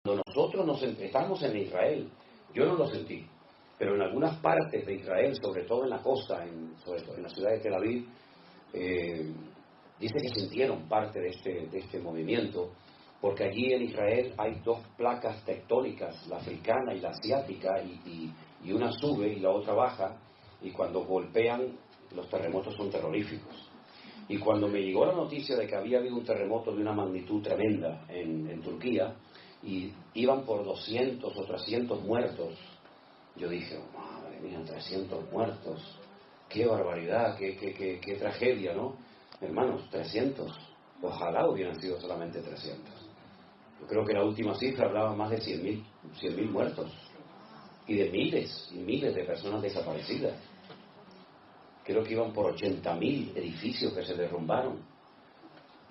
Cuando nosotros estamos en Israel, yo no lo sentí, pero en algunas partes de Israel, sobre todo en la costa, sobre todo en la ciudad de Tel Aviv, dice que sintieron parte de este movimiento, porque allí en Israel hay dos placas tectónicas, la africana y la asiática, y una sube y la otra baja, y cuando golpean, los terremotos son terroríficos. Y cuando me llegó la noticia de que había habido un terremoto de una magnitud tremenda en Turquía, y iban por 200 o 300 muertos, yo dije, oh, madre mía, 300 muertos, qué barbaridad, qué tragedia, ¿no? Hermanos, 300, ojalá hubieran sido solamente 300. Yo creo que la última cifra hablaba más de 100.000 muertos, y de miles y miles de personas desaparecidas. Creo que iban por 80.000 edificios que se derrumbaron,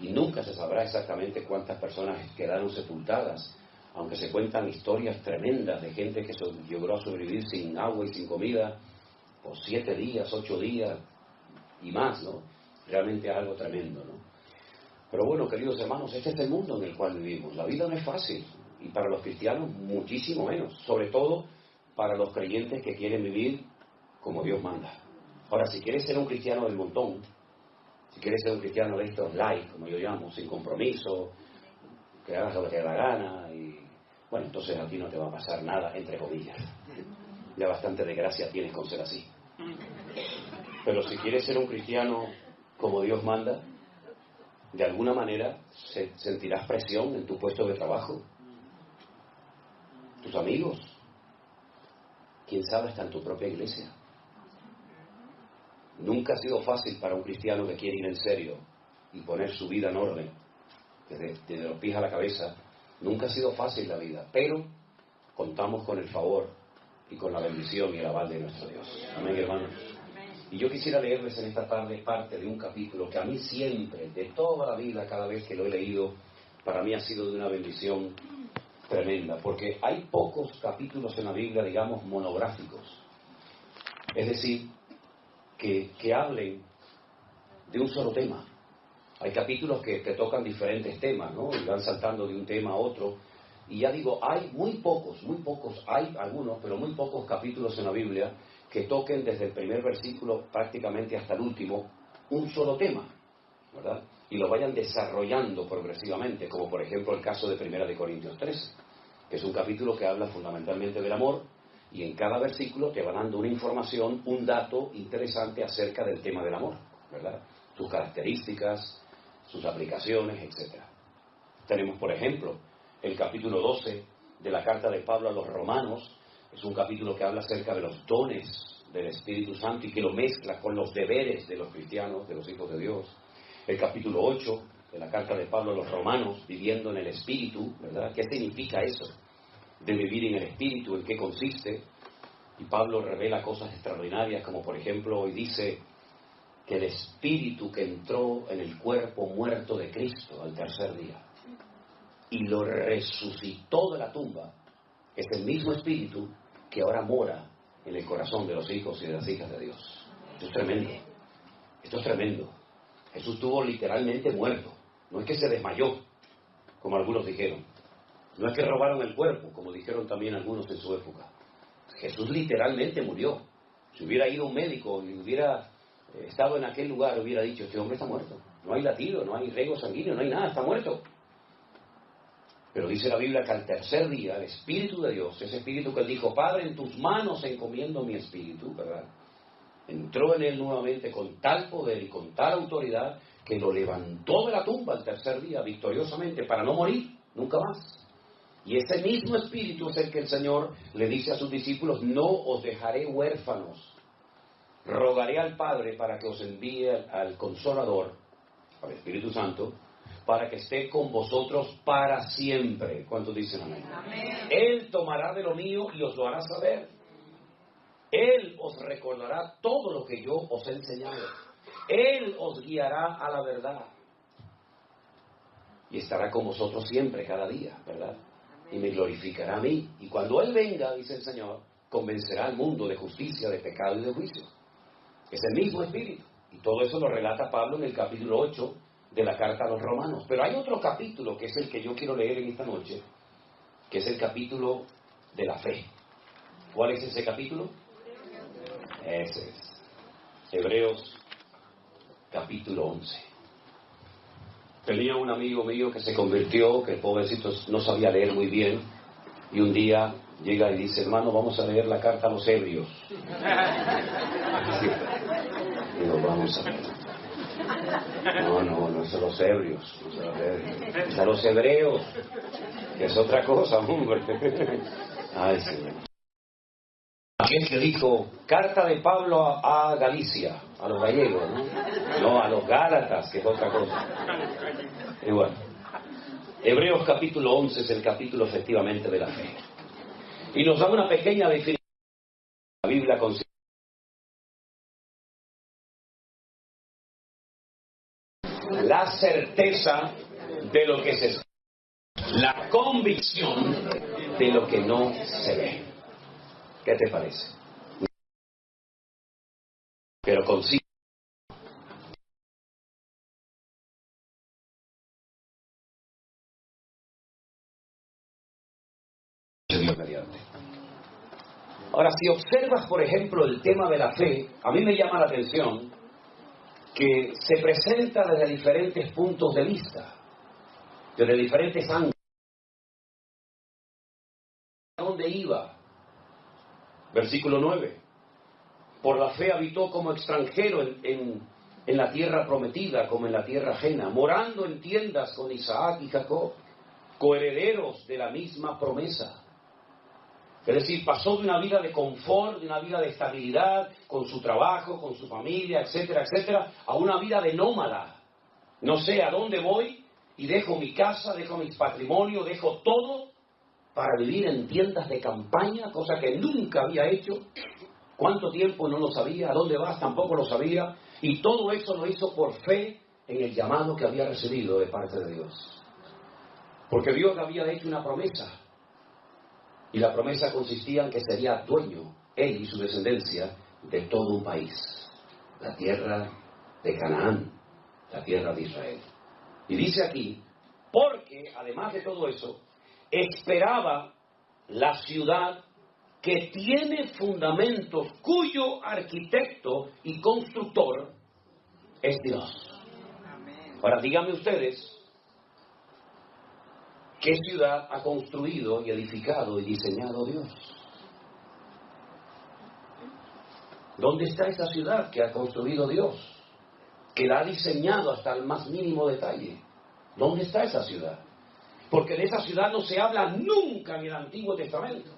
y nunca se sabrá exactamente cuántas personas quedaron sepultadas, aunque se cuentan historias tremendas de gente que logró sobrevivir sin agua y sin comida por 7 días, 8 días y más, ¿no? Realmente es algo tremendo, ¿no? Pero bueno, queridos hermanos, este es el mundo en el cual vivimos. La vida no es fácil, y para los cristianos muchísimo menos, sobre todo para los creyentes que quieren vivir como Dios manda. Ahora, si quieres ser un cristiano del montón, si quieres ser un cristiano de estos light, como yo llamo, sin compromiso, que hagas lo que te dé la gana, y bueno, entonces a ti no te va a pasar nada, entre comillas. Ya bastante de gracia tienes con ser así. Pero si quieres ser un cristiano como Dios manda, de alguna manera sentirás presión en tu puesto de trabajo. Tus amigos, quién sabe, hasta en tu propia iglesia. Nunca ha sido fácil para un cristiano que quiere ir en serio y poner su vida en orden, desde los pies a la cabeza. Nunca ha sido fácil la vida, pero contamos con el favor y con la bendición y el aval de nuestro Dios. Amén, hermanos. Y yo quisiera leerles en esta tarde parte de un capítulo que a mí siempre, de toda la vida, cada vez que lo he leído, para mí ha sido de una bendición tremenda, porque hay pocos capítulos en la Biblia, digamos, monográficos, es decir, que hablen de un solo tema. Hay capítulos que tocan diferentes temas, ¿no? Y van saltando de un tema a otro. Y ya digo, hay muy pocos, hay algunos, pero muy pocos capítulos en la Biblia que toquen desde el primer versículo prácticamente hasta el último un solo tema, ¿verdad? Y lo vayan desarrollando progresivamente, como por ejemplo el caso de 1 Corintios 13, que es un capítulo que habla fundamentalmente del amor, y en cada versículo te va dando una información, un dato interesante acerca del tema del amor, ¿verdad? Sus características, sus aplicaciones, etc. Tenemos, por ejemplo, el capítulo 12 de la carta de Pablo a los Romanos. Es un capítulo que habla acerca de los dones del Espíritu Santo y que lo mezcla con los deberes de los cristianos, de los hijos de Dios. El capítulo 8 de la carta de Pablo a los Romanos, viviendo en el Espíritu, ¿verdad? ¿Qué significa eso de vivir en el Espíritu? ¿En qué consiste? Y Pablo revela cosas extraordinarias, como por ejemplo hoy dice que el Espíritu que entró en el cuerpo muerto de Cristo al tercer día y lo resucitó de la tumba, es el mismo Espíritu que ahora mora en el corazón de los hijos y de las hijas de Dios. Esto es tremendo. Esto es tremendo. Jesús estuvo literalmente muerto. No es que se desmayó, como algunos dijeron. No es que robaron el cuerpo, como dijeron también algunos en su época. Jesús literalmente murió. Si hubiera ido un médico y hubiera estado en aquel lugar, hubiera dicho, este hombre está muerto. No hay latido, no hay riego sanguíneo, no hay nada, está muerto. Pero dice la Biblia que al tercer día el Espíritu de Dios, ese Espíritu que él dijo, Padre, en tus manos encomiendo mi Espíritu, ¿verdad? Entró en él nuevamente con tal poder y con tal autoridad que lo levantó de la tumba al tercer día victoriosamente para no morir nunca más. Y ese mismo Espíritu es el que el Señor le dice a sus discípulos, no os dejaré huérfanos, rogaré al Padre para que os envíe al Consolador, al Espíritu Santo, para que esté con vosotros para siempre. ¿Cuántos dicen amén? Amén. Él tomará de lo mío y os lo hará saber. Él os recordará todo lo que yo os he enseñado. Él os guiará a la verdad. Y estará con vosotros siempre, cada día, ¿verdad? Y me glorificará a mí. Y cuando Él venga, dice el Señor, convencerá al mundo de justicia, de pecado y de juicio. Es el mismo Espíritu. Y todo eso lo relata Pablo en el capítulo 8 de la carta a los Romanos. Pero hay otro capítulo que es el que yo quiero leer en esta noche, que es el capítulo de la fe. ¿Cuál es ese capítulo? Ese es. Hebreos capítulo 11. Tenía un amigo mío que se convirtió, que el pobrecito no sabía leer muy bien, y un día llega y dice: hermano, vamos a leer la carta a los Hebreos. Digo, vamos a ver. No son los Hebreos, son los Hebreos, que es otra cosa, hombre. Ay, Señor. Aquel que dijo, carta de Pablo a Galicia, a los gallegos, ¿no? No, a los Gálatas, que es otra cosa. Y bueno, Hebreos capítulo 11 es el capítulo efectivamente de la fe. Y nos da una pequeña definición. La Biblia considera la certeza de lo que se espera, la convicción de lo que no se ve. ¿Qué te parece? Pero consigue Dios mediante. Ahora, si observas, por ejemplo, el tema de la fe, a mí me llama la atención que se presenta desde diferentes puntos de vista, desde diferentes ángulos. ¿A dónde iba? Versículo 9. Por la fe habitó como extranjero en la tierra prometida, como en la tierra ajena, morando en tiendas con Isaac y Jacob, coherederos de la misma promesa. Es decir, pasó de una vida de confort, de una vida de estabilidad, con su trabajo, con su familia, etcétera, etcétera, a una vida de nómada. No sé a dónde voy y dejo mi casa, dejo mis patrimonios, dejo todo para vivir en tiendas de campaña, cosa que nunca había hecho. ¿Cuánto tiempo? No lo sabía. ¿A dónde vas? Tampoco lo sabía. Y todo eso lo hizo por fe en el llamado que había recibido de parte de Dios. Porque Dios le había hecho una promesa. Y la promesa consistía en que sería dueño, él y su descendencia, de todo un país. La tierra de Canaán, la tierra de Israel. Y dice aquí, porque además de todo eso, esperaba la ciudad que tiene fundamentos, cuyo arquitecto y constructor es Dios. Ahora díganme ustedes, ¿qué ciudad ha construido y edificado y diseñado Dios? ¿Dónde está esa ciudad que ha construido Dios? Que la ha diseñado hasta el más mínimo detalle. ¿Dónde está esa ciudad? Porque de esa ciudad no se habla nunca en el Antiguo Testamento.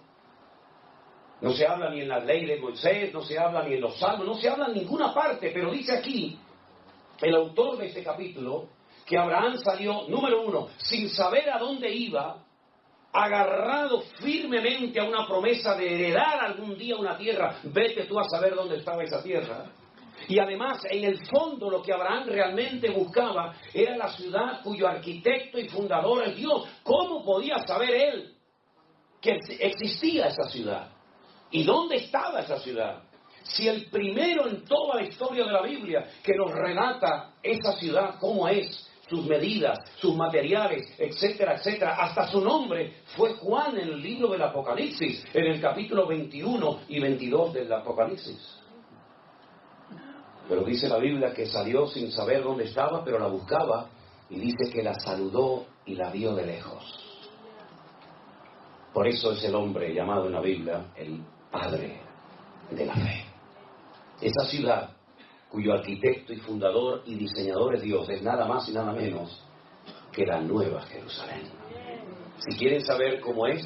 No se habla ni en la ley de Moisés, no se habla ni en los salmos, no se habla en ninguna parte, pero dice aquí el autor de este capítulo que Abraham salió, número 1, sin saber a dónde iba, agarrado firmemente a una promesa de heredar algún día una tierra. Vete tú a saber dónde estaba esa tierra. Y además, en el fondo, lo que Abraham realmente buscaba era la ciudad cuyo arquitecto y fundador es Dios. ¿Cómo podía saber él que existía esa ciudad? ¿Y dónde estaba esa ciudad? Si el primero en toda la historia de la Biblia que nos relata esa ciudad, cómo es, sus medidas, sus materiales, etcétera, etcétera, hasta su nombre, fue Juan en el libro del Apocalipsis, en el capítulo 21 y 22 del Apocalipsis. Pero dice la Biblia que salió sin saber dónde estaba, pero la buscaba, y dice que la saludó y la vio de lejos. Por eso es el hombre llamado en la Biblia el Padre de la fe. Esa ciudad cuyo arquitecto y fundador y diseñador es Dios es nada más y nada menos que la Nueva Jerusalén. Si quieren saber cómo es,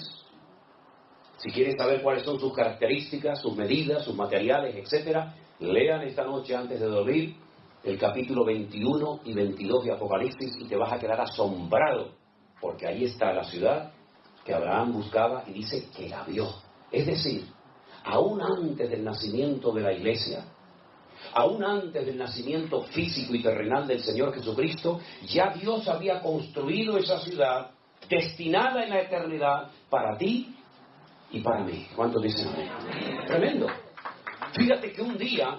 si quieren saber cuáles son sus características, sus medidas, sus materiales, etcétera, lean esta noche antes de dormir el capítulo 21 y 22 de Apocalipsis y te vas a quedar asombrado, porque ahí está la ciudad que Abraham buscaba y dice que la vio. Es decir, aún antes del nacimiento de la iglesia, aún antes del nacimiento físico y terrenal del Señor Jesucristo, ya Dios había construido esa ciudad destinada en la eternidad para ti y para mí. ¿Cuántos dicen amén? Tremendo. Fíjate que un día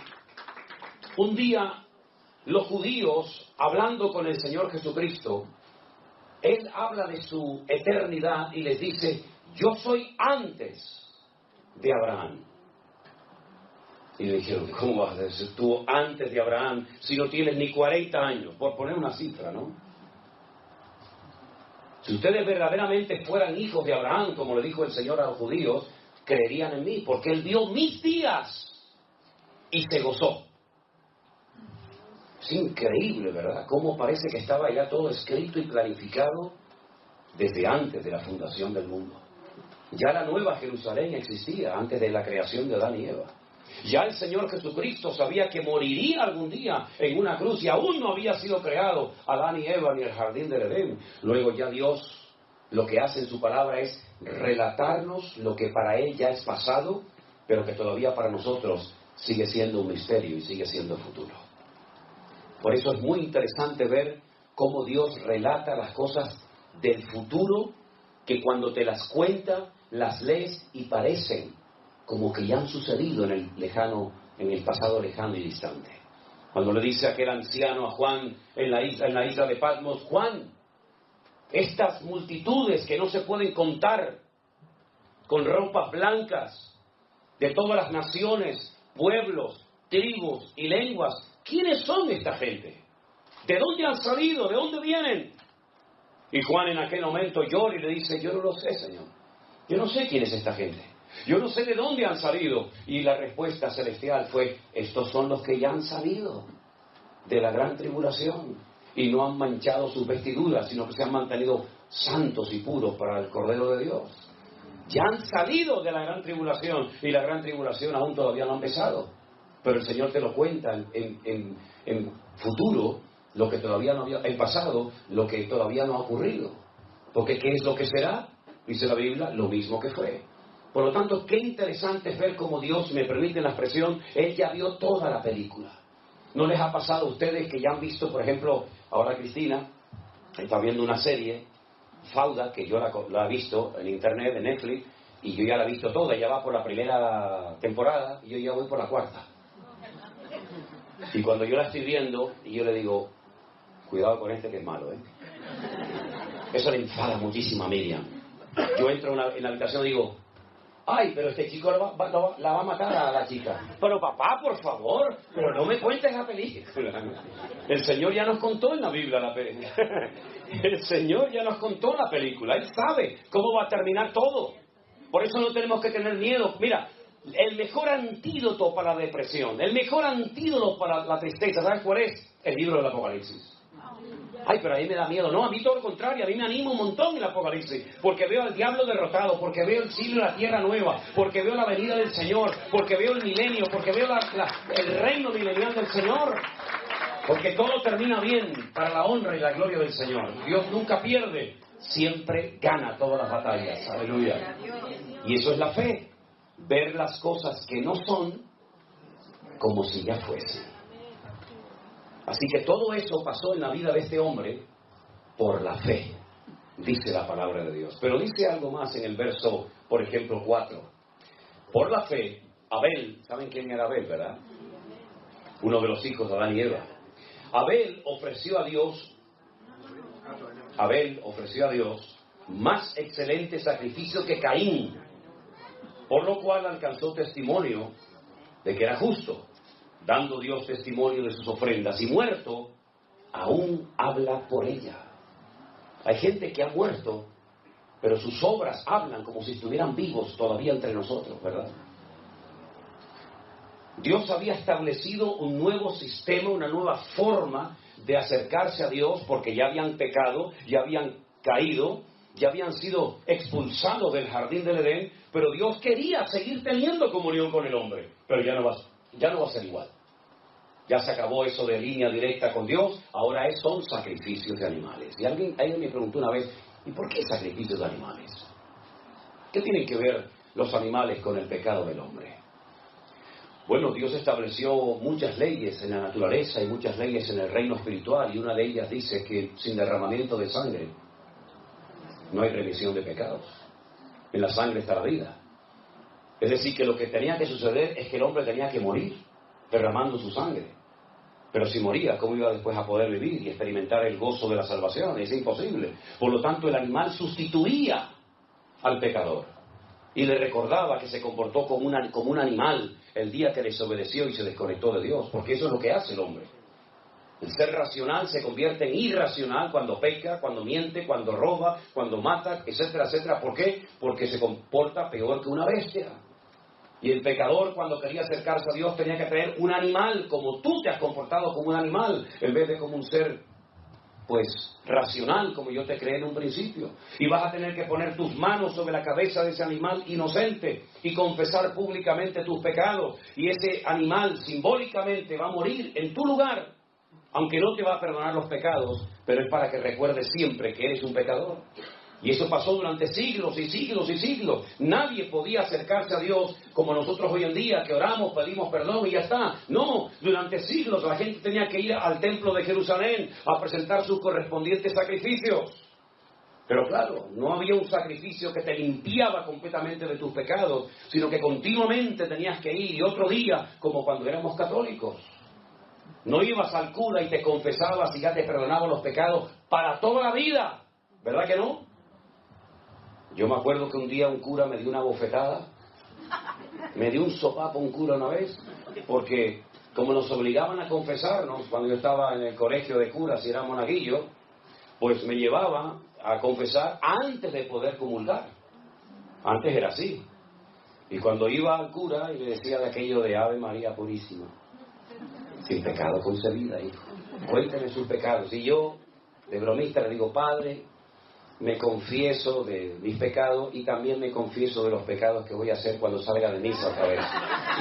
los judíos, hablando con el Señor Jesucristo, Él habla de su eternidad y les dice, yo soy antes de Abraham. Y le dijeron, ¿cómo vas a decir tú antes de Abraham si no tienes ni 40 años? Por poner una cifra, ¿no? Si ustedes verdaderamente fueran hijos de Abraham, como le dijo el Señor a los judíos, creerían en mí, porque Él vio mis días y se gozó. Es increíble, ¿verdad? Cómo parece que estaba ya todo escrito y planificado desde antes de la fundación del mundo. Ya la nueva Jerusalén existía antes de la creación de Adán y Eva. Ya el Señor Jesucristo sabía que moriría algún día en una cruz y aún no había sido creado Adán y Eva ni el jardín del Edén. Luego ya Dios lo que hace en su palabra es relatarnos lo que para Él ya es pasado, pero que todavía para nosotros sigue siendo un misterio y sigue siendo futuro. Por eso es muy interesante ver cómo Dios relata las cosas del futuro, que cuando te las cuenta, las lees y parecen como que ya han sucedido en el pasado lejano y distante. Cuando le dice aquel anciano a Juan en la isla de Patmos, Juan, estas multitudes que no se pueden contar, con ropas blancas, de todas las naciones, pueblos, tribus y lenguas, ¿quiénes son esta gente? ¿De dónde han salido? ¿De dónde vienen? Y Juan en aquel momento llora y le dice, yo no lo sé, Señor. Yo no sé quién es esta gente. Yo no sé de dónde han salido. Y la respuesta celestial fue, estos son los que ya han salido de la gran tribulación y no han manchado sus vestiduras, sino que se han mantenido santos y puros para el Cordero de Dios. Ya han salido de la gran tribulación y la gran tribulación aún todavía no ha empezado. Pero el Señor te lo cuenta en futuro, lo que todavía no había, en pasado, lo que todavía no ha ocurrido. Porque ¿qué es lo que será? Dice la Biblia, lo mismo que fue. Por lo tanto, qué interesante es ver cómo Dios, me permite la expresión, Él ya vio toda la película. ¿No les ha pasado a ustedes que ya han visto, por ejemplo, ahora Cristina está viendo una serie, Fauda, que yo la he visto en internet, en Netflix, y yo ya la he visto toda, ya va por la primera temporada, y yo ya voy por la cuarta. Y cuando yo la estoy viendo, y yo le digo, cuidado con este que es malo, ¿eh? Eso le enfada muchísimo a Miriam. Yo entro en la habitación y digo, ay, pero este chico la va a matar a la chica. Pero papá, por favor, pero no me cuentes la película. El Señor ya nos contó en la Biblia la película. El Señor ya nos contó la película. Él sabe cómo va a terminar todo. Por eso no tenemos que tener miedo. Mira, el mejor antídoto para la depresión, el mejor antídoto para la tristeza, ¿sabes cuál es? El libro del Apocalipsis. Ay, pero a mí me da miedo. No, a mí todo lo contrario, a mí me anima un montón el Apocalipsis, porque veo al diablo derrotado, porque veo el cielo y la tierra nueva, porque veo la venida del Señor, porque veo el milenio, porque veo el reino milenial del Señor, porque todo termina bien para la honra y la gloria del Señor. Dios nunca pierde, siempre gana todas las batallas. Aleluya. Y eso es la fe, ver las cosas que no son como si ya fuesen. Así que todo eso pasó en la vida de este hombre por la fe, dice la palabra de Dios. Pero dice algo más en el verso, por ejemplo, 4. Por la fe, Abel, ¿saben quién era Abel, verdad? Uno de los hijos de Adán y Eva. Abel ofreció a Dios más excelente sacrificio que Caín, por lo cual alcanzó testimonio de que era justo, dando Dios testimonio de sus ofrendas, y muerto, aún habla por ella. Hay gente que ha muerto, pero sus obras hablan como si estuvieran vivos todavía entre nosotros, ¿verdad? Dios había establecido un nuevo sistema, una nueva forma de acercarse a Dios, porque ya habían pecado, ya habían caído, ya habían sido expulsados del jardín del Edén, pero Dios quería seguir teniendo comunión con el hombre, pero ya no va a ser igual. Ya se acabó eso de línea directa con Dios, ahora son sacrificios de animales. Y alguien me preguntó una vez, ¿y por qué sacrificios de animales? ¿Qué tienen que ver los animales con el pecado del hombre? Bueno, Dios estableció muchas leyes en la naturaleza y muchas leyes en el reino espiritual, y una de ellas dice que sin derramamiento de sangre no hay remisión de pecados. En la sangre está la vida. Es decir, que lo que tenía que suceder es que el hombre tenía que morir derramando su sangre. Pero si moría, ¿cómo iba después a poder vivir y experimentar el gozo de la salvación? Es imposible. Por lo tanto, el animal sustituía al pecador. Y le recordaba que se comportó como un animal el día que desobedeció y se desconectó de Dios, porque eso es lo que hace el hombre. El ser racional se convierte en irracional cuando peca, cuando miente, cuando roba, cuando mata, etcétera, etcétera. ¿Por qué? Porque se comporta peor que una bestia. Y el pecador, cuando quería acercarse a Dios, tenía que traer un animal, como tú te has comportado como un animal, en vez de como un ser, pues, racional, como yo te creé en un principio. Y vas a tener que poner tus manos sobre la cabeza de ese animal inocente y confesar públicamente tus pecados. Y ese animal simbólicamente va a morir en tu lugar, aunque no te va a perdonar los pecados, pero es para que recuerdes siempre que eres un pecador. Y eso pasó durante siglos y siglos y siglos. Nadie podía acercarse a Dios como nosotros hoy en día, que oramos, pedimos perdón y ya está. No, durante siglos la gente tenía que ir al templo de Jerusalén a presentar sus correspondientes sacrificios. Pero claro, no había un sacrificio que te limpiaba completamente de tus pecados, sino que continuamente tenías que ir, y otro día, como cuando éramos católicos. No ibas al cura y te confesabas y ya te perdonaban los pecados para toda la vida. ¿Verdad que no? Yo me acuerdo que un día un cura me dio una bofetada, me dio un sopapo un cura una vez, porque como nos obligaban a confesarnos, cuando yo estaba en el colegio de curas y era monaguillo, pues me llevaba a confesar antes de poder comulgar. Antes era así. Y cuando iba al cura y le decía de aquello de Ave María Purísima, sin pecado concebida, hijo, cuénteme sus pecados. Y yo, de bromista, le digo, Padre, me confieso de mis pecados y también me confieso de los pecados que voy a hacer cuando salga de misa otra vez.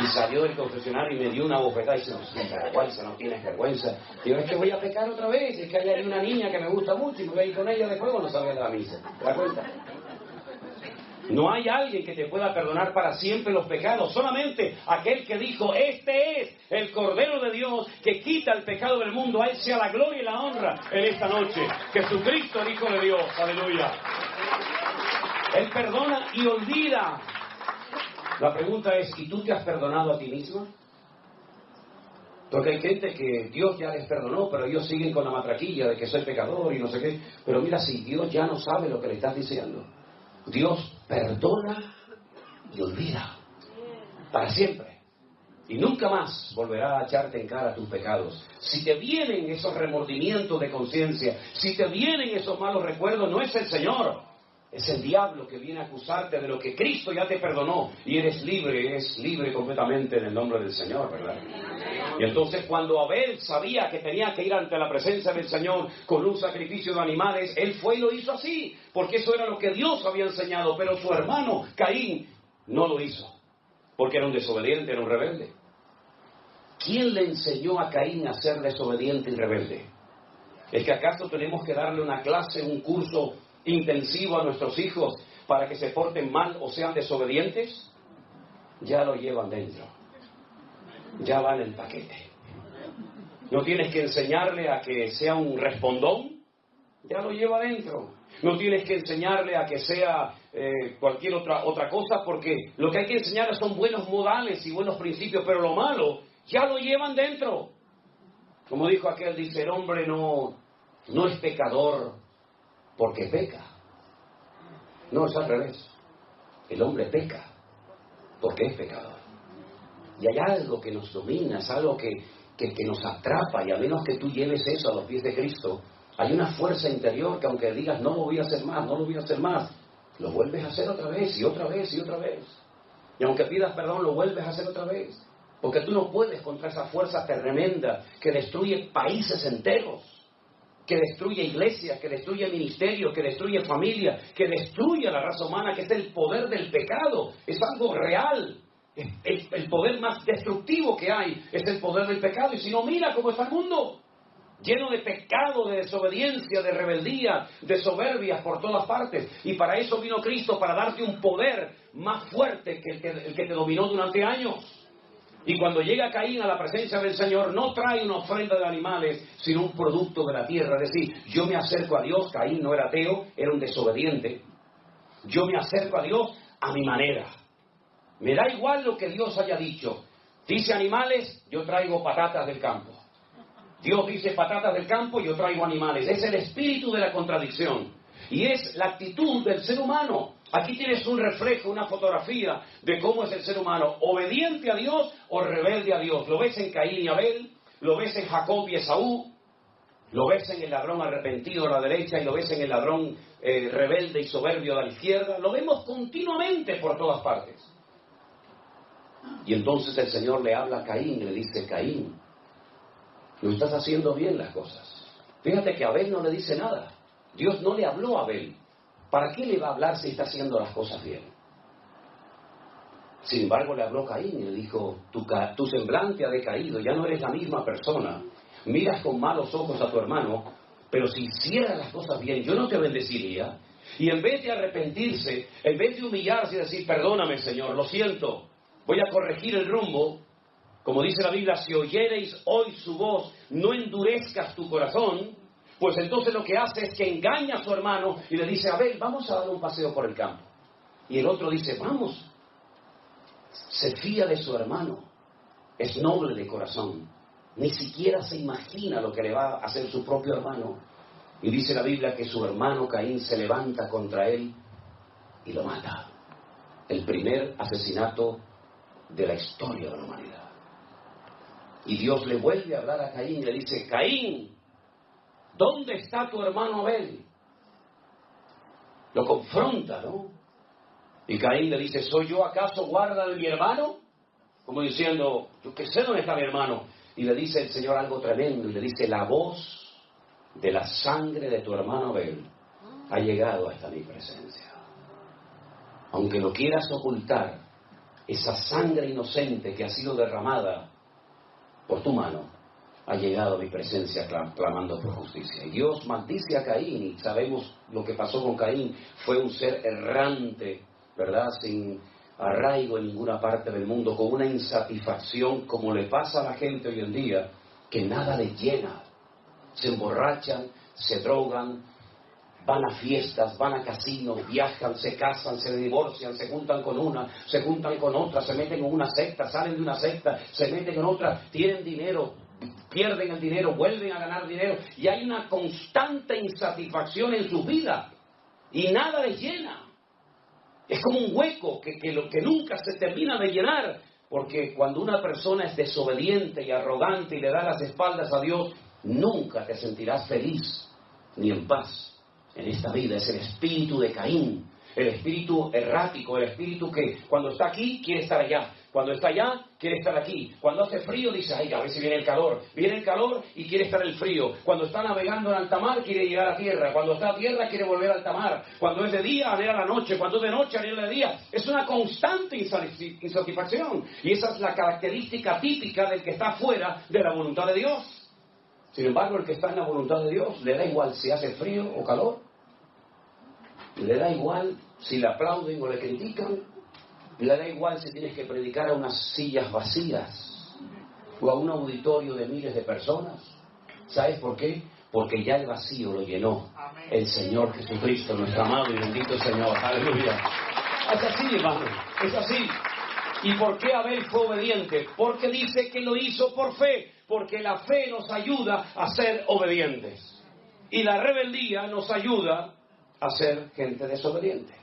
Y salió del confesionario y me dio una bofetada y dice, no tienes vergüenza, no tienes vergüenza. Digo, es que voy a pecar otra vez, es que hay una niña que me gusta mucho y me voy a ir con ella después cuando salga de la misa. ¿Te das cuenta? No hay alguien que te pueda perdonar para siempre los pecados, solamente aquel que dijo, este es el Cordero de Dios que quita el pecado del mundo, a Él sea la gloria y la honra en esta noche. Jesucristo, el Hijo de Dios, aleluya. Él perdona y olvida. La pregunta es, ¿y tú te has perdonado a ti misma? Porque hay gente que Dios ya les perdonó, pero ellos siguen con la matraquilla de que soy pecador y no sé qué. Pero mira, si Dios ya no sabe lo que le estás diciendo, Dios perdona y olvida para siempre. Y nunca más volverá a echarte en cara tus pecados. Si te vienen esos remordimientos de conciencia, si te vienen esos malos recuerdos, no es el Señor, es el diablo que viene a acusarte de lo que Cristo ya te perdonó. Y eres libre completamente en el nombre del Señor, ¿verdad? Y entonces cuando Abel sabía que tenía que ir ante la presencia del Señor con un sacrificio de animales, él fue y lo hizo así, porque eso era lo que Dios había enseñado. Pero su hermano Caín no lo hizo, porque era un desobediente, era un rebelde. ¿Quién le enseñó a Caín a ser desobediente y rebelde? ¿Es que acaso tenemos que darle una clase, un curso intensivo a nuestros hijos para que se porten mal o sean desobedientes? Ya lo llevan dentro. Ya va en el paquete. No tienes que enseñarle a que sea un respondón, ya lo lleva dentro. No tienes que enseñarle a que sea cualquier otra cosa, porque lo que hay que enseñarle son buenos modales y buenos principios, pero lo malo ya lo llevan dentro. Como dijo aquel, dice, el hombre no es pecador porque peca. No, es al revés. El hombre peca porque es pecador. Y hay algo que nos domina, es algo que nos atrapa, y a menos que tú lleves eso a los pies de Cristo, hay una fuerza interior que aunque digas no lo voy a hacer más, no lo voy a hacer más, lo vuelves a hacer otra vez y otra vez y otra vez. Y aunque pidas perdón, lo vuelves a hacer otra vez. Porque tú no puedes contra esa fuerza tremenda que destruye países enteros, que destruye iglesias, que destruye ministerios, que destruye familia, que destruye a la raza humana, que es el poder del pecado. Es algo real. El poder más destructivo que hay es el poder del pecado. Y si no, mira cómo está el mundo, lleno de pecado, de desobediencia, de rebeldía, de soberbias por todas partes. Y para eso vino Cristo, para darte un poder más fuerte que el que te dominó durante años. Y cuando llega Caín a la presencia del Señor, no trae una ofrenda de animales, sino un producto de la tierra. Es decir, yo me acerco a Dios. Caín no era ateo, era un desobediente. Yo me acerco a Dios a mi manera. Me da igual lo que Dios haya dicho. Dice animales, yo traigo patatas del campo. Dios dice patatas del campo, yo traigo animales. Es el espíritu de la contradicción. Y es la actitud del ser humano. Aquí tienes un reflejo, una fotografía de cómo es el ser humano, obediente a Dios o rebelde a Dios. Lo ves en Caín y Abel, lo ves en Jacob y Esaú, lo ves en el ladrón arrepentido a la derecha y lo ves en el ladrón rebelde y soberbio a la izquierda. Lo vemos continuamente por todas partes. Y entonces el Señor le habla a Caín y le dice: Caín, no estás haciendo bien las cosas. Fíjate que Abel no le dice nada. Dios no le habló a Abel. ¿Para qué le va a hablar si está haciendo las cosas bien? Sin embargo, le habló Caín y le dijo: tu semblante ha decaído, ya no eres la misma persona. Miras con malos ojos a tu hermano, pero si hicieras las cosas bien, yo no te bendeciría. Y en vez de arrepentirse, en vez de humillarse y decir: perdóname, Señor, lo siento, voy a corregir el rumbo, como dice la Biblia, si oyereis hoy su voz, no endurezcas tu corazón. Pues entonces lo que hace es que engaña a su hermano y le dice: Abel, vamos a dar un paseo por el campo. Y el otro dice: vamos. Se fía de su hermano, es noble de corazón, ni siquiera se imagina lo que le va a hacer su propio hermano. Y dice la Biblia que su hermano Caín se levanta contra él y lo mata. El primer asesinato de la historia de la humanidad. Y Dios le vuelve a hablar a Caín y le dice: Caín, ¿dónde está tu hermano Abel? Lo confronta, ¿no? Y Caín le dice: ¿soy yo acaso guarda de mi hermano? Como diciendo: yo qué sé dónde está mi hermano. Y le dice el Señor algo tremendo, y le dice: la voz de la sangre de tu hermano Abel ha llegado hasta mi presencia. Aunque lo quieras ocultar, esa sangre inocente que ha sido derramada por tu mano ha llegado a mi presencia clamando por justicia. Y Dios maldice a Caín, y sabemos lo que pasó con Caín. Fue un ser errante, ¿verdad? Sin arraigo en ninguna parte del mundo, con una insatisfacción como le pasa a la gente hoy en día, que nada les llena. Se emborrachan, se drogan, van a fiestas, van a casinos, viajan, se casan, se divorcian, se juntan con una, se juntan con otra, se meten en una secta, salen de una secta, se meten en otra, tienen dinero, pierden el dinero, vuelven a ganar dinero, y hay una constante insatisfacción en su vida y nada les llena. Es como un hueco que nunca se termina de llenar, porque cuando una persona es desobediente y arrogante y le da las espaldas a Dios, nunca te sentirás feliz ni en paz en esta vida. Es el espíritu de Caín, el espíritu errático, el espíritu que cuando está aquí quiere estar allá, cuando está allá quiere estar aquí, cuando hace frío dice: ay, a ver si viene el calor y quiere estar el frío, cuando está navegando en alta mar quiere llegar a tierra, cuando está a tierra quiere volver a alta mar, cuando es de día anhela la noche, cuando es de noche anhela de día. Es una constante insatisfacción, y esa es la característica típica del que está fuera de la voluntad de Dios. Sin embargo, el que está en la voluntad de Dios le da igual si hace frío o calor, le da igual si le aplauden o le critican, le da igual si tienes que predicar a unas sillas vacías o a un auditorio de miles de personas. ¿Sabes por qué? Porque ya el vacío lo llenó el Señor Jesucristo, nuestro amado y bendito Señor. Aleluya. Es así, hermano, es así. ¿Y por qué Abel fue obediente? Porque dice que lo hizo por fe, porque la fe nos ayuda a ser obedientes y la rebeldía nos ayuda a ser gente desobediente.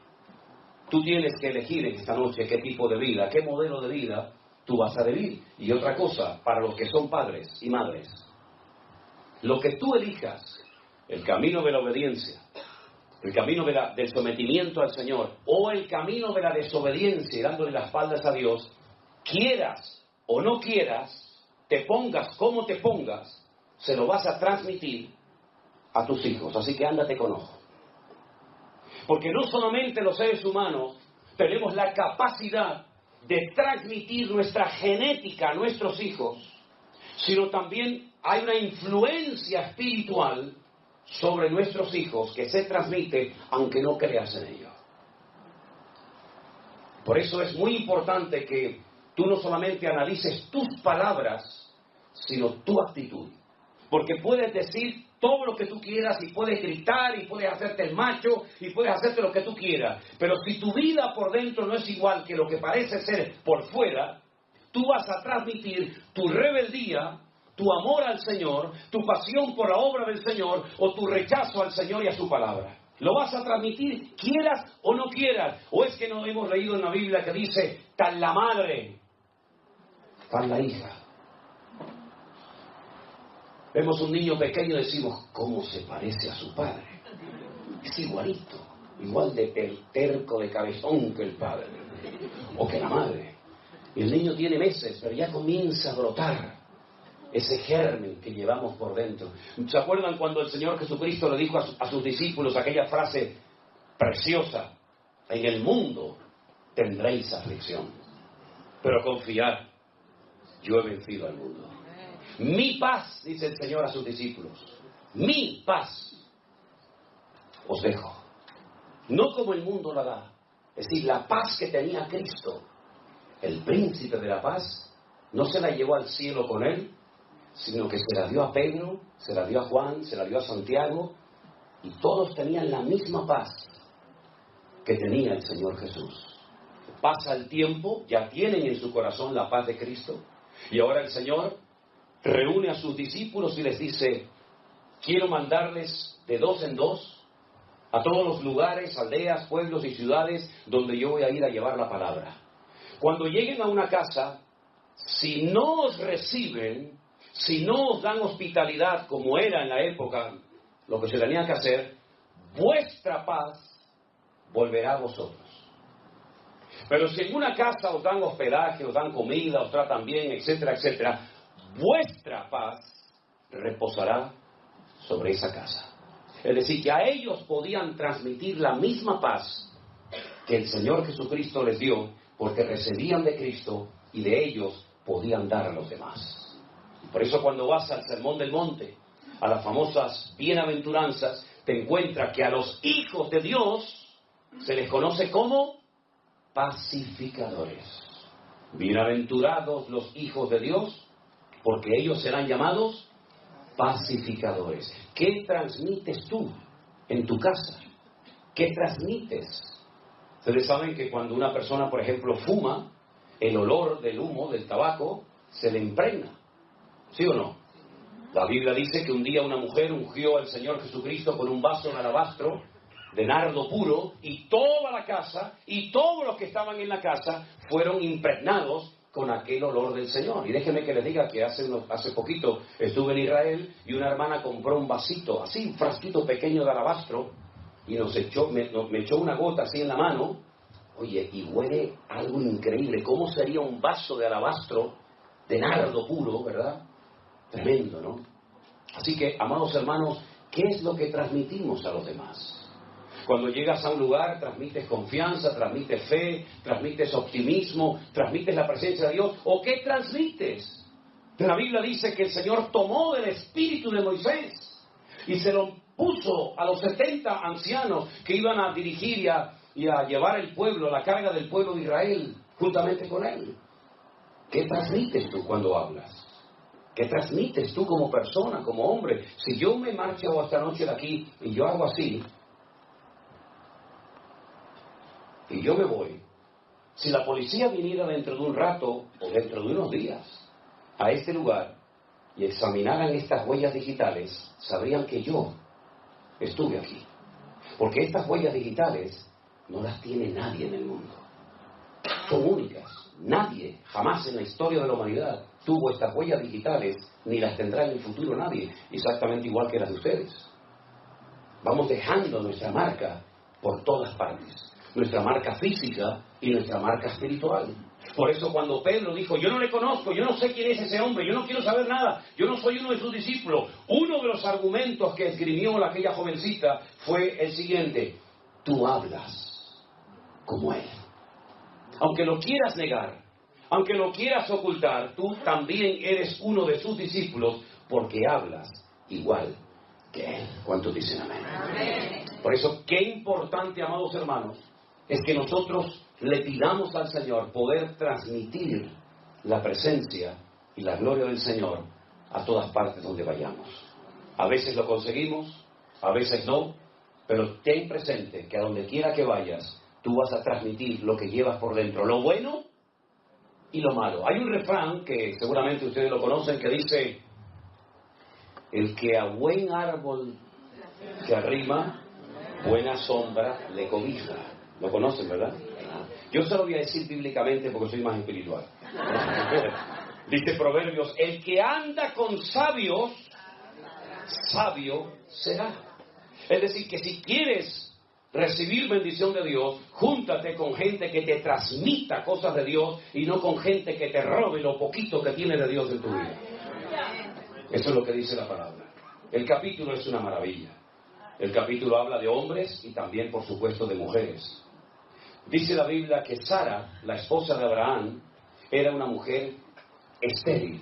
Tú tienes que elegir en esta noche qué tipo de vida, qué modelo de vida tú vas a vivir. Y otra cosa, para los que son padres y madres, lo que tú elijas, el camino de la obediencia, el camino del sometimiento al Señor, o el camino de la desobediencia y dándole las espaldas a Dios, quieras o no quieras, te pongas como te pongas, se lo vas a transmitir a tus hijos. Así que ándate con ojo. Porque no solamente los seres humanos tenemos la capacidad de transmitir nuestra genética a nuestros hijos, sino también hay una influencia espiritual sobre nuestros hijos que se transmite aunque no creas en ello. Por eso es muy importante que tú no solamente analices tus palabras, sino tu actitud. Porque puedes decir todo lo que tú quieras y puedes gritar y puedes hacerte el macho y puedes hacerte lo que tú quieras. Pero si tu vida por dentro no es igual que lo que parece ser por fuera, tú vas a transmitir tu rebeldía, tu amor al Señor, tu pasión por la obra del Señor o tu rechazo al Señor y a su palabra. Lo vas a transmitir, quieras o no quieras. ¿O es que no hemos leído en la Biblia que dice, tal la madre, tal la hija? Vemos un niño pequeño y decimos, ¿cómo se parece a su padre? Es igualito, igual de terco, de cabezón que el padre, o que la madre. Y el niño tiene meses, pero ya comienza a brotar ese germen que llevamos por dentro. ¿Se acuerdan cuando el Señor Jesucristo le dijo a sus discípulos aquella frase preciosa? En el mundo tendréis aflicción, pero confiad, yo he vencido al mundo. Mi paz, dice el Señor a sus discípulos, mi paz os dejo. No como el mundo la da. Es decir, la paz que tenía Cristo, el príncipe de la paz, no se la llevó al cielo con él, sino que se la dio a Pedro, se la dio a Juan, se la dio a Santiago, y todos tenían la misma paz que tenía el Señor Jesús. Pasa el tiempo, ya tienen en su corazón la paz de Cristo, y ahora el Señor reúne a sus discípulos y les dice, quiero mandarles de 2 en 2 a todos los lugares, aldeas, pueblos y ciudades donde yo voy a ir a llevar la palabra. Cuando lleguen a una casa, si no os reciben, si no os dan hospitalidad como era en la época, lo que se tenía que hacer, vuestra paz volverá a vosotros. Pero si en una casa os dan hospedaje, os dan comida, os tratan bien, etcétera, etcétera, vuestra paz reposará sobre esa casa. Es decir, que a ellos podían transmitir la misma paz que el Señor Jesucristo les dio, porque recibían de Cristo y de ellos podían dar a los demás. Por eso cuando vas al Sermón del Monte, a las famosas bienaventuranzas, te encuentras que a los hijos de Dios se les conoce como pacificadores. Bienaventurados los hijos de Dios, porque ellos serán llamados pacificadores. ¿Qué transmites tú en tu casa? ¿Qué transmites? Ustedes saben que cuando una persona, por ejemplo, fuma, el olor del humo, del tabaco, se le impregna. ¿Sí o no? La Biblia dice que un día una mujer ungió al Señor Jesucristo con un vaso de alabastro de nardo puro, y toda la casa y todos los que estaban en la casa fueron impregnados con aquel olor del Señor. Y déjenme que les diga que hace poquito estuve en Israel y una hermana compró un vasito, así un frasquito pequeño de alabastro, y me echó una gota así en la mano. Oye, y huele algo increíble. ¿Cómo sería un vaso de alabastro de nardo puro, verdad? Tremendo, ¿no? Así que, amados hermanos, ¿qué es lo que transmitimos a los demás? Cuando llegas a un lugar, transmites confianza, transmites fe, transmites optimismo, transmites la presencia de Dios. ¿O qué transmites? La Biblia dice que el Señor tomó del espíritu de Moisés y se lo puso a los 70 ancianos que iban a dirigir y a llevar el pueblo, la carga del pueblo de Israel, juntamente con él. ¿Qué transmites tú cuando hablas? ¿Qué transmites tú como persona, como hombre? Si yo me marcho esta noche de aquí y yo hago así, y yo me voy, si la policía viniera dentro de un rato o dentro de unos días a este lugar y examinaran estas huellas digitales, sabrían que yo estuve aquí. Porque estas huellas digitales no las tiene nadie en el mundo. Son únicas. Nadie, jamás en la historia de la humanidad, tuvo estas huellas digitales, ni las tendrá en el futuro nadie, exactamente igual que las de ustedes. Vamos dejando nuestra marca por todas partes. Nuestra marca física y nuestra marca espiritual. Por eso cuando Pedro dijo, yo no le conozco, yo no sé quién es ese hombre, yo no quiero saber nada, yo no soy uno de sus discípulos, uno de los argumentos que esgrimió aquella jovencita fue el siguiente: tú hablas como él. Aunque lo quieras negar, aunque lo quieras ocultar, tú también eres uno de sus discípulos porque hablas igual que él. ¿Cuántos dicen amén? Amén. Por eso, qué importante, amados hermanos, es que nosotros le pidamos al Señor poder transmitir la presencia y la gloria del Señor a todas partes donde vayamos. A veces lo conseguimos, a veces no, pero ten presente que a donde quiera que vayas, tú vas a transmitir lo que llevas por dentro, lo bueno y lo malo. Hay un refrán que seguramente ustedes lo conocen que dice: el que a buen árbol que arrima, buena sombra le cobija. ¿Lo conocen, verdad? Yo se lo voy a decir bíblicamente porque soy más espiritual. Dice Proverbios, el que anda con sabios, sabio será. Es decir, que si quieres recibir bendición de Dios, júntate con gente que te transmita cosas de Dios y no con gente que te robe lo poquito que tiene de Dios en tu vida. Eso es lo que dice la palabra. El capítulo es una maravilla. El capítulo habla de hombres y también, por supuesto, de mujeres. Dice la Biblia que Sara, la esposa de Abraham, era una mujer estéril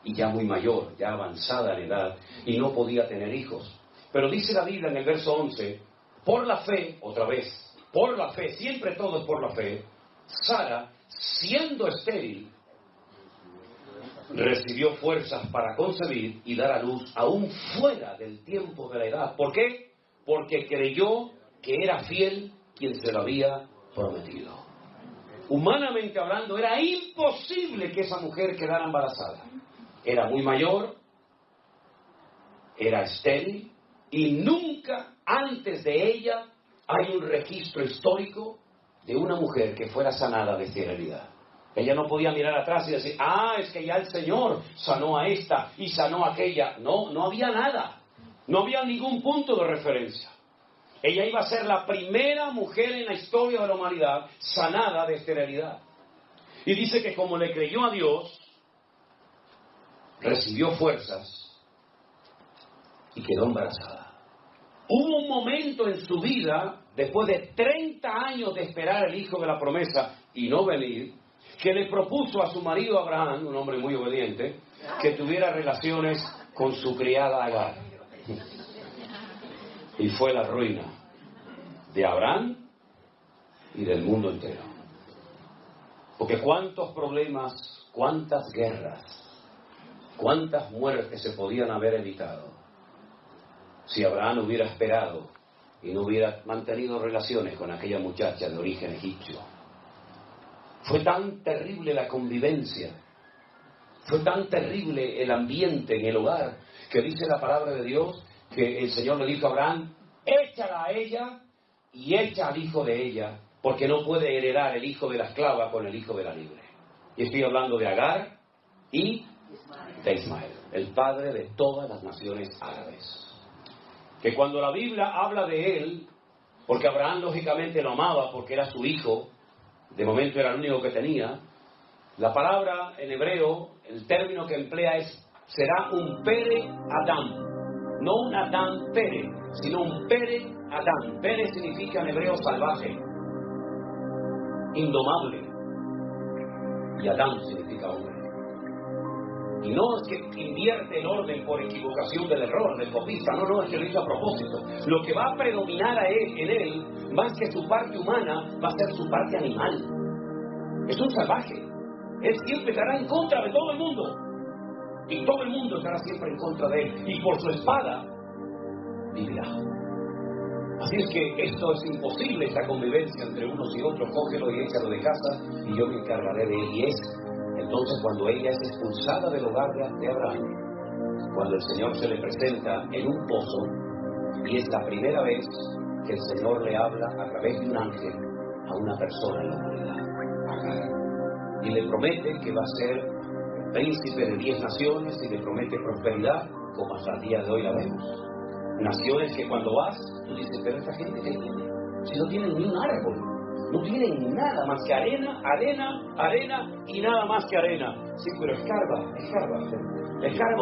y ya muy mayor, ya avanzada en edad, y no podía tener hijos. Pero dice la Biblia en el verso 11, por la fe, otra vez, por la fe, siempre todo es por la fe, Sara, siendo estéril, recibió fuerzas para concebir y dar a luz aún fuera del tiempo de la edad. ¿Por qué? Porque creyó que era fiel quien se lo había prometido. Humanamente hablando, era imposible que esa mujer quedara embarazada. Era muy mayor, era estéril, y nunca antes de ella hay un registro histórico de una mujer que fuera sanada de esterilidad. Ella no podía mirar atrás y decir, es que ya el Señor sanó a esta y sanó a aquella. No, no había nada. No había ningún punto de referencia. Ella iba a ser la primera mujer en la historia de la humanidad sanada de esterilidad. Y dice que como le creyó a Dios, recibió fuerzas y quedó embarazada. Hubo un momento en su vida, después de 30 años de esperar el hijo de la promesa y no venir, que le propuso a su marido Abraham, un hombre muy obediente, que tuviera relaciones con su criada Agar. Y fue la ruina de Abraham y del mundo entero. Porque cuántos problemas, cuántas guerras, cuántas muertes se podían haber evitado si Abraham hubiera esperado y no hubiera mantenido relaciones con aquella muchacha de origen egipcio. Fue tan terrible la convivencia, fue tan terrible el ambiente en el hogar, que dice la palabra de Dios que el Señor le dijo a Abraham, échala a ella y echa al hijo de ella, porque no puede heredar el hijo de la esclava con el hijo de la libre. Y estoy hablando de Agar y de Ismael, el padre de todas las naciones árabes. Que cuando la Biblia habla de él, porque Abraham lógicamente lo amaba porque era su hijo, de momento era el único que tenía, la palabra en hebreo, el término que emplea será un Pere Adán, no un Adán Pere, sino un Pere Adán. Pere significa en hebreo salvaje, indomable, y Adán significa hombre. Y no es que invierte el orden por equivocación del error, del copista, no, es que lo hizo a propósito. Lo que va a predominar en él, más que su parte humana, va a ser su parte animal. Es un salvaje. Él siempre estará en contra de todo el mundo. Y todo el mundo estará siempre en contra de él. Y por su espada, vivirá. Así es que esto es imposible, esta convivencia entre unos y otros. Cógelo y échalo de casa, y yo me encargaré de él. Y es entonces cuando ella es expulsada del hogar de Abraham, cuando el Señor se le presenta en un pozo, y es la primera vez que el Señor le habla a través de un ángel a una persona en la humanidad, Agar, y le promete que va a ser príncipe de 10 naciones y le promete prosperidad, como hasta el día de hoy la vemos. Naciones que cuando vas, tú dices, pero esta gente ¿qué tiene? Si no tienen ni un árbol, no tienen nada más que arena, y nada más que arena. Sí, pero escarba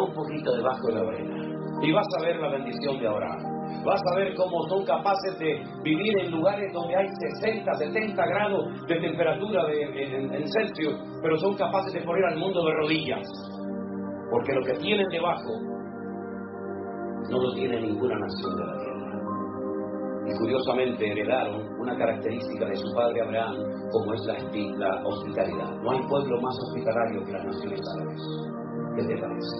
un poquito debajo de la arena y vas a ver la bendición de Abraham. Vas a ver cómo son capaces de vivir en lugares donde hay 60, 70 grados de temperatura en Celsius, pero son capaces de poner al mundo de rodillas, porque lo que tienen debajo no lo tiene ninguna nación de la tierra. Y curiosamente heredaron una característica de su padre Abraham, como es la hospitalidad. No hay pueblo más hospitalario que las naciones árabes. ¿Qué te parece?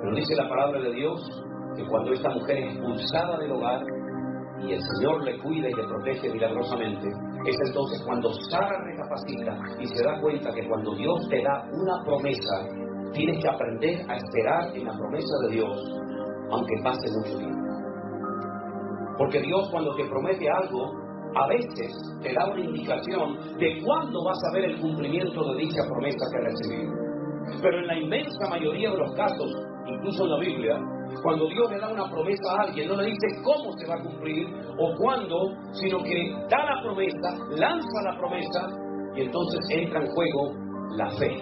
Pero dice la palabra de Dios que cuando esta mujer es expulsada del hogar y el Señor le cuida y le protege milagrosamente, es entonces cuando Sara recapacita y se da cuenta que cuando Dios te da una promesa, tienes que aprender a esperar en la promesa de Dios, aunque pase mucho tiempo. Porque Dios, cuando te promete algo, a veces te da una indicación de cuándo vas a ver el cumplimiento de dicha promesa que recibiste. Pero en la inmensa mayoría de los casos, incluso en la Biblia, cuando Dios le da una promesa a alguien, no le dice cómo se va a cumplir o cuándo, sino que da la promesa, lanza la promesa, y entonces entra en juego la fe.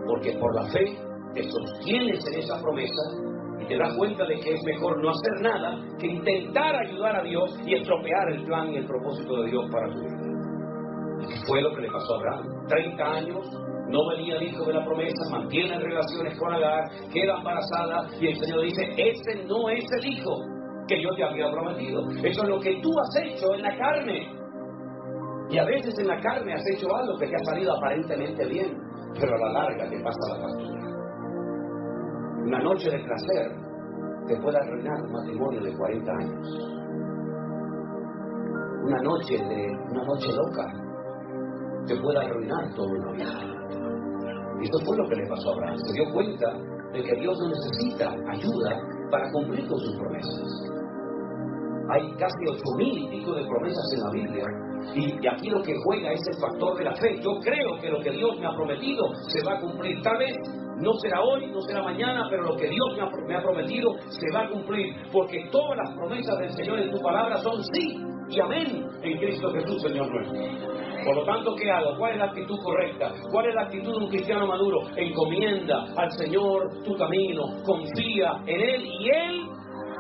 Porque por la fe te sostienes en esa promesa y te das cuenta de que es mejor no hacer nada que intentar ayudar a Dios y estropear el plan y el propósito de Dios para tu vida. Y fue lo que le pasó a Abraham. 30 años, no venía el hijo de la promesa, mantiene relaciones con Agar, queda embarazada y el Señor dice, ese no es el hijo que yo te había prometido. Eso es lo que tú has hecho en la carne. Y a veces en la carne has hecho algo que te ha salido aparentemente bien, pero a la larga te pasa la factura. Una noche de placer te puede arruinar un matrimonio de 40 años. Una noche loca te puede arruinar todo una vida. Y eso fue lo que le pasó a Abraham. Se dio cuenta de que Dios no necesita ayuda para cumplir con sus promesas. Hay casi 8,000 y pico de promesas en la Biblia. Y aquí lo que juega es el factor de la fe. Yo creo que lo que Dios me ha prometido se va a cumplir. Tal vez no será hoy, no será mañana, pero lo que Dios me ha prometido se va a cumplir. Porque todas las promesas del Señor en tu palabra son sí y amén en Cristo Jesús, Señor nuestro. Por lo tanto, ¿qué hago? ¿Cuál es la actitud correcta? ¿Cuál es la actitud de un cristiano maduro? Encomienda al Señor tu camino, confía en Él y Él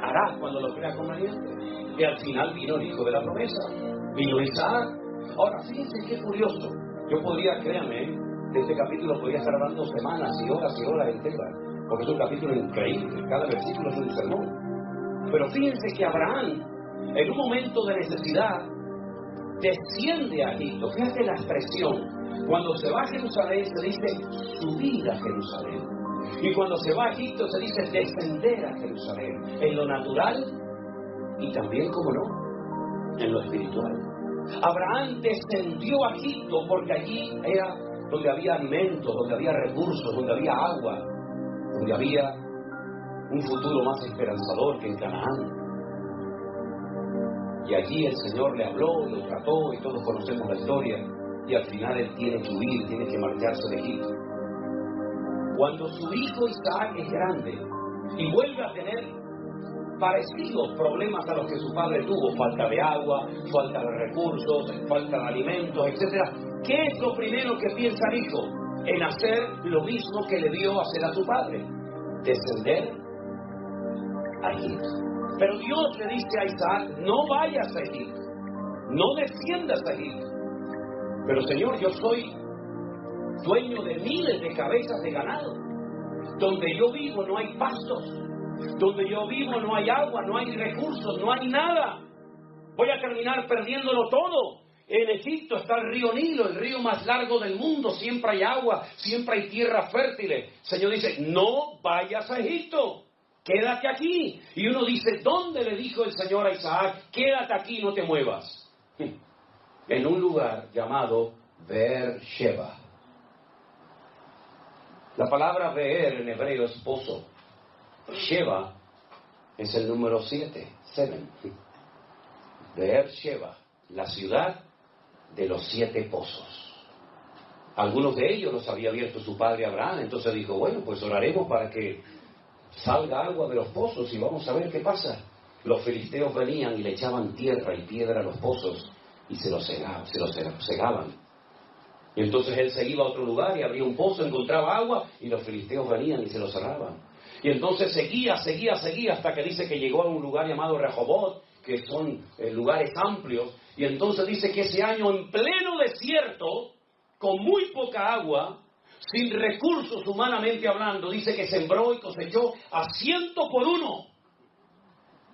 hará cuando lo crea conveniente. Y al final vino el hijo de la promesa, vino Isaac. Ahora, fíjense qué curioso. Yo podría, créanme, de este capítulo podría estar hablando semanas y horas enteras, porque es un capítulo increíble, cada versículo es un sermón. Pero fíjense que Abraham, en un momento de necesidad, desciende a Egipto. Fíjate la expresión. Cuando se va a Jerusalén se dice subir a Jerusalén. Y cuando se va a Egipto se dice descender a Jerusalén. En lo natural y también, como no, en lo espiritual. Abraham descendió a Egipto porque allí era donde había alimentos, donde había recursos, donde había agua, donde había un futuro más esperanzador que en Canaán. Y allí el Señor le habló, lo trató, y todos conocemos la historia. Y al final él tiene que huir, tiene que marcharse de Egipto. Cuando su hijo Isaac es grande y vuelve a tener parecidos problemas a los que su padre tuvo, falta de agua, falta de recursos, falta de alimentos, etc. ¿Qué es lo primero que piensa el hijo? En hacer lo mismo que le vio hacer a su padre, descender a Egipto. Pero Dios le dice a Isaac, no vayas a Egipto, no desciendas a Egipto. Pero Señor, yo soy dueño de miles de cabezas de ganado. Donde yo vivo no hay pastos. Donde yo vivo no hay agua, no hay recursos, no hay nada. Voy a terminar perdiéndolo todo. En Egipto está el río Nilo, el río más largo del mundo. Siempre hay agua, siempre hay tierra fértil. Señor dice, no vayas a Egipto. Quédate aquí. Y uno dice, ¿dónde le dijo el Señor a Isaac? Quédate aquí, no te muevas. En un lugar llamado Beer-sheba. La palabra Beer en hebreo es pozo. Sheba es el número 7. Beer-sheba, la ciudad de los 7 pozos. Algunos de ellos los había abierto su padre Abraham. Entonces dijo, bueno, pues oraremos para que salga agua de los pozos y vamos a ver qué pasa. Los filisteos venían y le echaban tierra y piedra a los pozos y se los cegaban. Y entonces él se iba a otro lugar y abría un pozo, encontraba agua y los filisteos venían y se lo cerraban. Y entonces seguía hasta que dice que llegó a un lugar llamado Rehobot, que son lugares amplios. Y entonces dice que ese año, en pleno desierto, con muy poca agua, sin recursos humanamente hablando, dice que sembró y cosechó a 100 por 1.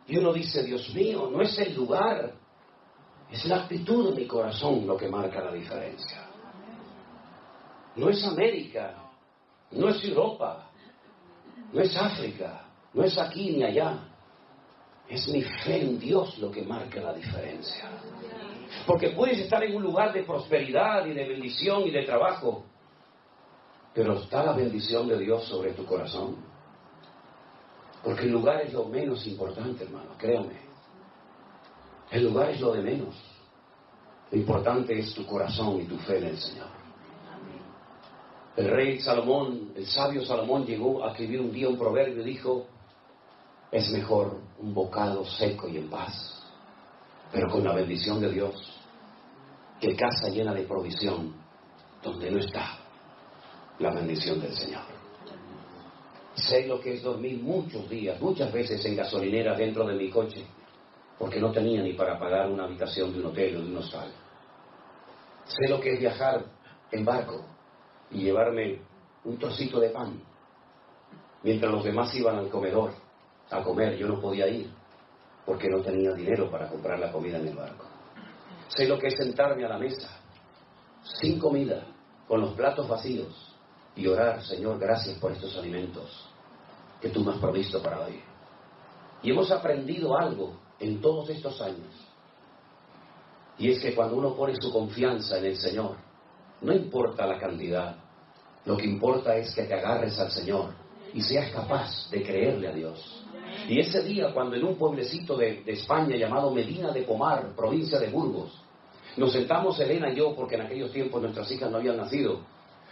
Y uno dice, Dios mío, no es el lugar, es la actitud de mi corazón lo que marca la diferencia. No es América, no es Europa, no es África, no es aquí ni allá. Es mi fe en Dios lo que marca la diferencia. Porque puedes estar en un lugar de prosperidad y de bendición y de trabajo, pero está la bendición de Dios sobre tu corazón. Porque el lugar es lo menos importante, hermano, créame. El lugar es lo de menos. Lo importante es tu corazón y tu fe en el Señor. El rey Salomón, el sabio Salomón, llegó a escribir un día un proverbio y dijo: es mejor un bocado seco y en paz, pero con la bendición de Dios, que casa llena de provisión, donde no está la bendición del Señor. Sé lo que es dormir muchos días, muchas veces en gasolinera dentro de mi coche, porque no tenía ni para pagar una habitación de un hotel o de un hostal. Sé lo que es viajar en barco y llevarme un trocito de pan, mientras los demás iban al comedor a comer. Yo no podía ir, porque no tenía dinero para comprar la comida en el barco. Sé lo que es sentarme a la mesa, sin comida, con los platos vacíos, y orar: Señor, gracias por estos alimentos que tú me has provisto para hoy. Y hemos aprendido algo en todos estos años, y es que cuando uno pone su confianza en el Señor, no importa la cantidad, lo que importa es que te agarres al Señor y seas capaz de creerle a Dios. Y ese día, cuando en un pueblecito de España llamado Medina de Pomar, provincia de Burgos, nos sentamos Elena y yo, porque en aquellos tiempos nuestras hijas no habían nacido,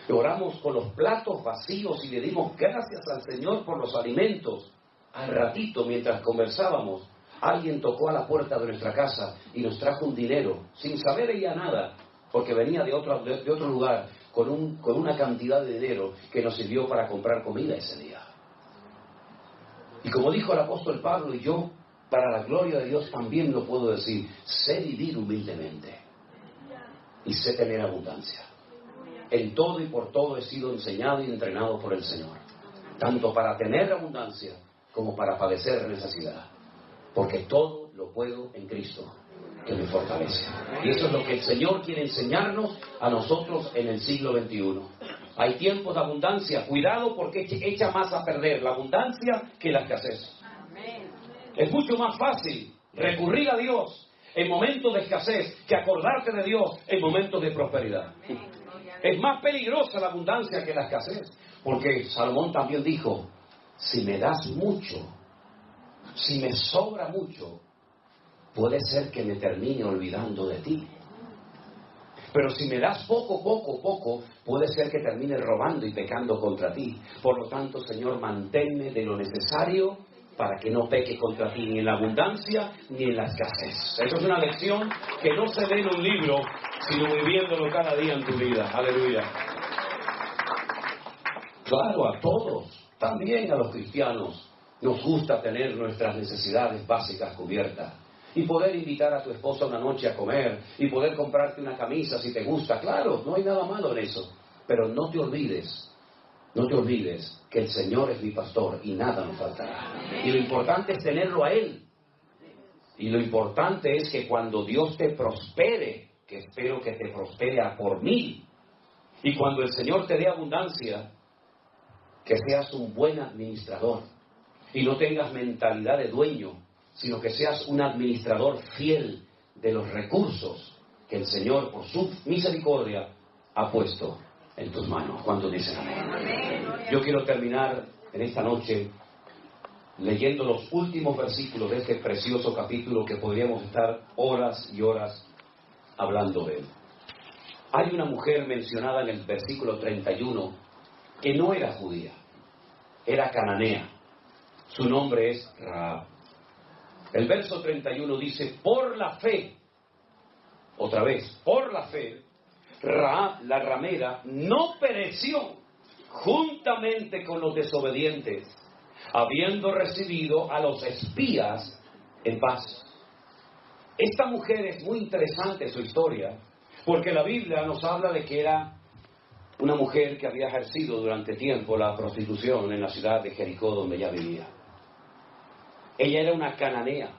oramos con los platos vacíos y le dimos gracias al Señor por los alimentos. Al ratito, mientras conversábamos, alguien tocó a la puerta de nuestra casa y nos trajo un dinero, sin saber ella nada, porque venía de otro lugar, con una cantidad de dinero que nos sirvió para comprar comida ese día. Y como dijo el apóstol Pablo, y yo, para la gloria de Dios también lo puedo decir: sé vivir humildemente y sé tener abundancia. En todo y por todo he sido enseñado y entrenado por el Señor, tanto para tener abundancia como para padecer necesidad, porque todo lo puedo en Cristo que me fortalece. Y eso es lo que el Señor quiere enseñarnos a nosotros en el siglo XXI. Hay tiempos de abundancia, cuidado, porque echa más a perder la abundancia que la escasez. Es mucho más fácil recurrir a Dios en momentos de escasez que acordarte de Dios en momentos de prosperidad. Es más peligrosa la abundancia que la escasez, porque Salomón también dijo: si me das mucho, si me sobra mucho, puede ser que me termine olvidando de ti. Pero si me das poco, puede ser que termine robando y pecando contra ti. Por lo tanto, Señor, manténme de lo necesario para que no peque contra ti, ni en la abundancia ni en la escasez. Eso es una lección que no se ve en un libro, sino viviéndolo cada día en tu vida. Aleluya. Claro, a todos, también a los cristianos, nos gusta tener nuestras necesidades básicas cubiertas. Y poder invitar a tu esposa una noche a comer, y poder comprarte una camisa si te gusta. Claro, no hay nada malo en eso. Pero no te olvides que el Señor es mi pastor y nada nos faltará. Y lo importante es tenerlo a Él. Y lo importante es que cuando Dios te prospere, que espero que te prospere a por 1000, y cuando el Señor te dé abundancia, que seas un buen administrador y no tengas mentalidad de dueño, sino que seas un administrador fiel de los recursos que el Señor, por su misericordia, ha puesto en tus manos. ¿Cuántos dicen amén? Yo quiero terminar en esta noche leyendo los últimos versículos de este precioso capítulo, que podríamos estar horas y horas hablando de él. Hay una mujer mencionada en el versículo 31 que no era judía, era cananea. Su nombre es Rahab. El verso 31 dice: por la fe, otra vez, por la fe, Rahab la ramera no pereció juntamente con los desobedientes, habiendo recibido a los espías en paz. Esta mujer es muy interesante, su historia, porque la Biblia nos habla de que era una mujer que había ejercido durante tiempo la prostitución en la ciudad de Jericó, donde ella vivía. Ella era una cananea,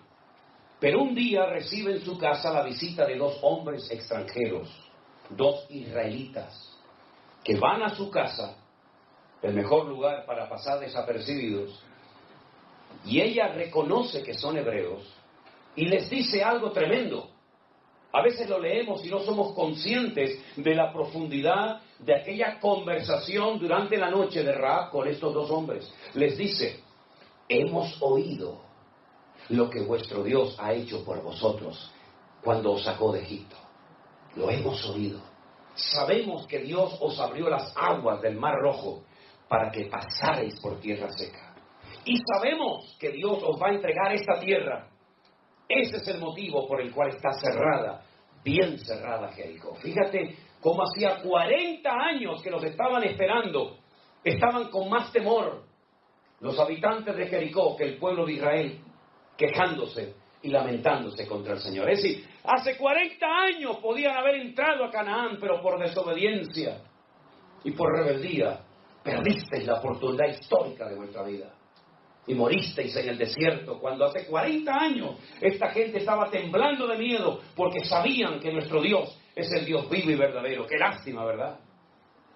pero un día recibe en su casa la visita de 2 hombres extranjeros, 2 israelitas, que van a su casa, el mejor lugar para pasar desapercibidos, y ella reconoce que son hebreos y les dice algo tremendo. A veces lo leemos y no somos conscientes de la profundidad de aquella conversación durante la noche de Rahab con estos 2 hombres. Les dice: hemos oído lo que vuestro Dios ha hecho por vosotros cuando os sacó de Egipto. Lo hemos oído. Sabemos que Dios os abrió las aguas del Mar Rojo para que pasarais por tierra seca. Y sabemos que Dios os va a entregar esta tierra. Ese es el motivo por el cual está cerrada, bien cerrada Jericó. Fíjate cómo hacía 40 años que los estaban esperando. Estaban con más temor los habitantes de Jericó que el pueblo de Israel, quejándose y lamentándose contra el Señor. Es decir, hace 40 años podían haber entrado a Canaán, pero por desobediencia y por rebeldía perdisteis la oportunidad histórica de vuestra vida y moristeis en el desierto, cuando hace 40 años esta gente estaba temblando de miedo porque sabían que nuestro Dios es el Dios vivo y verdadero. Qué lástima, ¿verdad?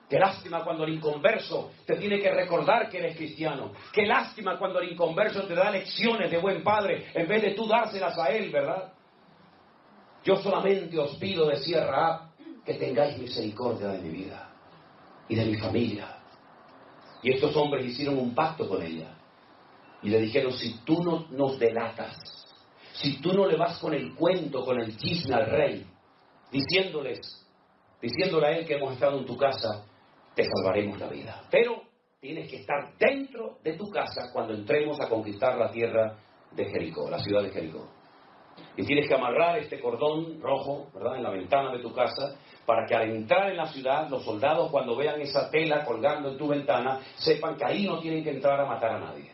Qué lástima cuando el inconverso te tiene que recordar que eres cristiano. Qué lástima cuando el inconverso te da lecciones de buen padre en vez de tú dárselas a él, ¿verdad? Yo solamente os pido, decía Rahab, que tengáis misericordia de mi vida y de mi familia. Y estos hombres hicieron un pacto con ella. Y le dijeron, si tú no nos delatas, si tú no le vas con el cuento, con el chisme al rey, diciéndole a él que hemos estado en tu casa, te salvaremos la vida. Pero tienes que estar dentro de tu casa cuando entremos a conquistar la tierra de Jericó, la ciudad de Jericó. Y tienes que amarrar este cordón rojo, ¿verdad?, en la ventana de tu casa, para que al entrar en la ciudad, los soldados, cuando vean esa tela colgando en tu ventana, sepan que ahí no tienen que entrar a matar a nadie.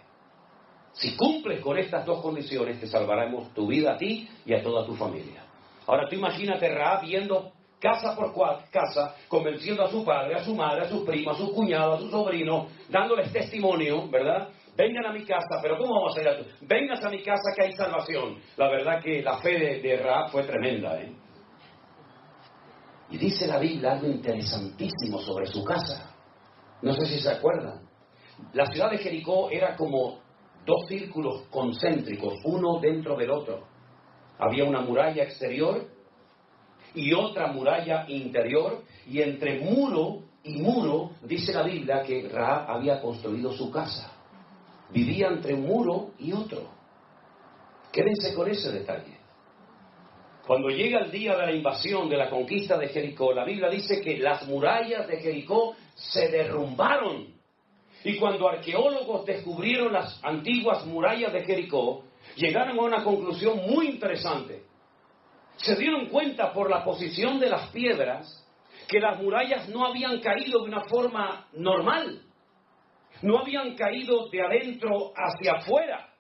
Si cumples con estas dos condiciones, te salvaremos tu vida a ti y a toda tu familia. Ahora tú imagínate Rahab yendo casa por casa, convenciendo a su padre, a su madre, a sus primos, a sus cuñados, a sus sobrinos, dándoles testimonio, ¿verdad? Vengan a mi casa, pero ¿cómo vamos a ir a tu? Vengas a mi casa que hay salvación. La verdad que la fe de Rahab fue tremenda, ¿eh? Y dice la Biblia algo interesantísimo sobre su casa. No sé si se acuerdan. La ciudad de Jericó era como dos círculos concéntricos, uno dentro del otro. Había una muralla exterior y otra muralla interior, y entre muro y muro, dice la Biblia que Rahab había construido su casa. Vivía entre un muro y otro. Quédense con ese detalle. Cuando llega el día de la invasión, de la conquista de Jericó, la Biblia dice que las murallas de Jericó se derrumbaron. Y cuando arqueólogos descubrieron las antiguas murallas de Jericó, llegaron a una conclusión muy interesante. Se dieron cuenta por la posición de las piedras que las murallas no habían caído de una forma normal. No habían caído de adentro hacia afuera,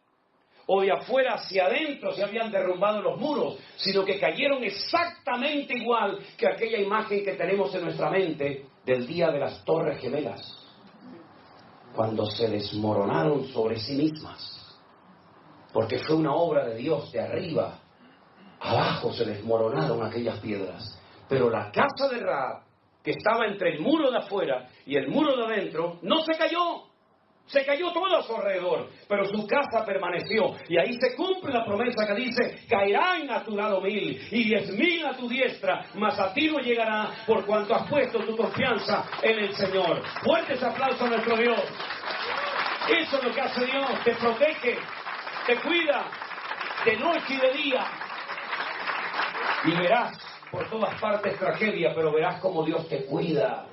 o de afuera hacia adentro se habían derrumbado los muros, sino que cayeron exactamente igual que aquella imagen que tenemos en nuestra mente del día de las Torres Gemelas, cuando se desmoronaron sobre sí mismas, porque fue una obra de Dios. De arriba abajo se desmoronaron aquellas piedras, pero la casa de Rahab, que estaba entre el muro de afuera y el muro de adentro, no se cayó. Se cayó todo a su alrededor, pero su casa permaneció. Y ahí se cumple la promesa que dice, caerán a tu lado 1000 y 10,000 a tu diestra, mas a ti no llegará, por cuanto has puesto tu confianza en el Señor. Fuertes aplausos a nuestro Dios. Eso es lo que hace Dios, te protege, te cuida, de noche y de día. Y verás por todas partes tragedia, pero verás como Dios te cuida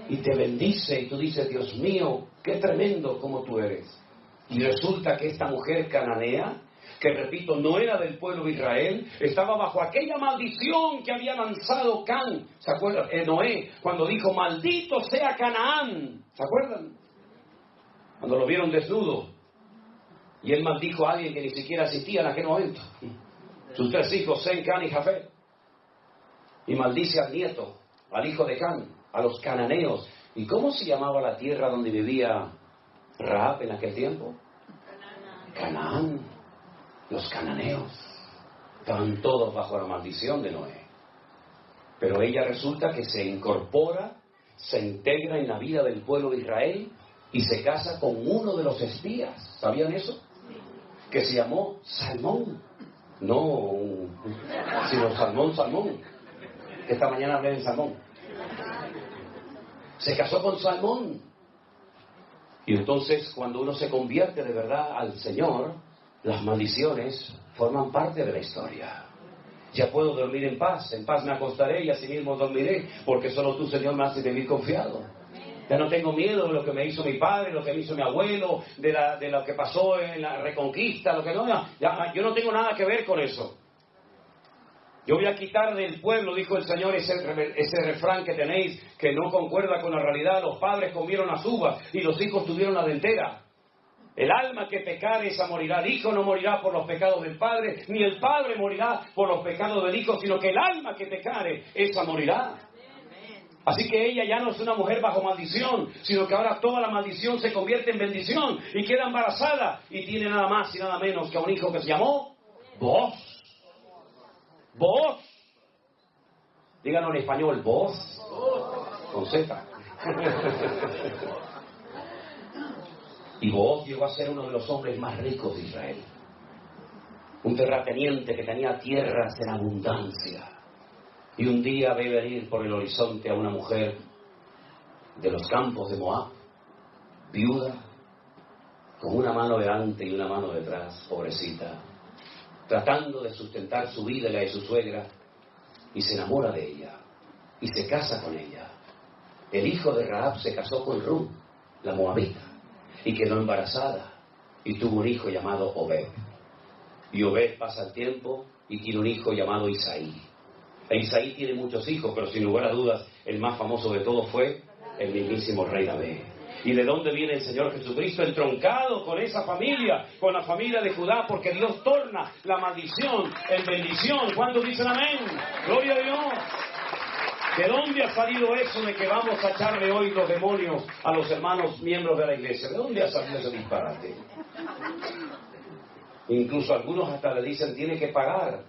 y te bendice, y tú dices, Dios mío, qué tremendo como tú eres. Y resulta que esta mujer cananea, que repito, no era del pueblo de Israel, estaba bajo aquella maldición que había lanzado Can, ¿se acuerdan? Noé, cuando dijo, maldito sea Canaán, ¿se acuerdan? Cuando lo vieron desnudo, y él maldijo a alguien que ni siquiera existía en aquel momento, sus 3 hijos, Sem, Can y Jafet, y maldice al nieto, al hijo de Can, a los cananeos. ¿Y cómo se llamaba la tierra donde vivía Rahab en aquel tiempo? Canaán. Los cananeos estaban todos bajo la maldición de Noé. Pero ella resulta que se incorpora, se integra en la vida del pueblo de Israel y se casa con uno de los espías. ¿Sabían eso? Que se llamó Salmón. No, sino Salmón. Esta mañana hablé de Salmón. Se casó con Salmón. Y entonces, cuando uno se convierte de verdad al Señor, Las maldiciones forman parte de la historia. Ya puedo dormir en paz me acostaré y asimismo dormiré, porque solo tú, Señor, me haces vivir confiado. Ya no tengo miedo de lo que me hizo mi padre, lo que me hizo mi abuelo, de lo que pasó en la Reconquista, lo que no, yo no tengo nada que ver con eso. Yo voy a quitar del pueblo, dijo el Señor, ese refrán que tenéis, que no concuerda con la realidad. Los padres comieron las uvas y los hijos tuvieron la dentera. El alma que pecare, esa morirá. El hijo no morirá por los pecados del padre, ni el padre morirá por los pecados del hijo, sino que el alma que pecare, esa morirá. Así que ella ya no es una mujer bajo maldición, sino que ahora toda la maldición se convierte en bendición y queda embarazada y tiene nada más y nada menos que a un hijo que se llamó Booz. Booz. Díganlo en español, Booz. Con Z. Y Booz llegó a ser uno de los hombres más ricos de Israel. Un terrateniente que tenía tierras en abundancia. Y un día ve venir por el horizonte a una mujer de los campos de Moab, viuda, con una mano delante y una mano detrás, pobrecita, tratando de sustentar su vida y la de su suegra, y se enamora de ella, y se casa con ella. El hijo de Rahab se casó con Ruth, la moabita, y quedó embarazada, y tuvo un hijo llamado Obed. Y Obed pasa el tiempo y tiene un hijo llamado Isaí. E Isaí tiene muchos hijos, pero sin lugar a dudas, el más famoso de todos fue el mismísimo rey David. ¿Y de dónde viene el Señor Jesucristo? Entroncado con esa familia, con la familia de Judá, porque Dios torna la maldición en bendición. ¿Cuántos dicen amén? ¡Gloria a Dios! ¿De dónde ha salido eso de que vamos a echarle hoy los demonios a los hermanos miembros de la iglesia? ¿De dónde ha salido ese disparate? Incluso algunos hasta le dicen, tiene que pagar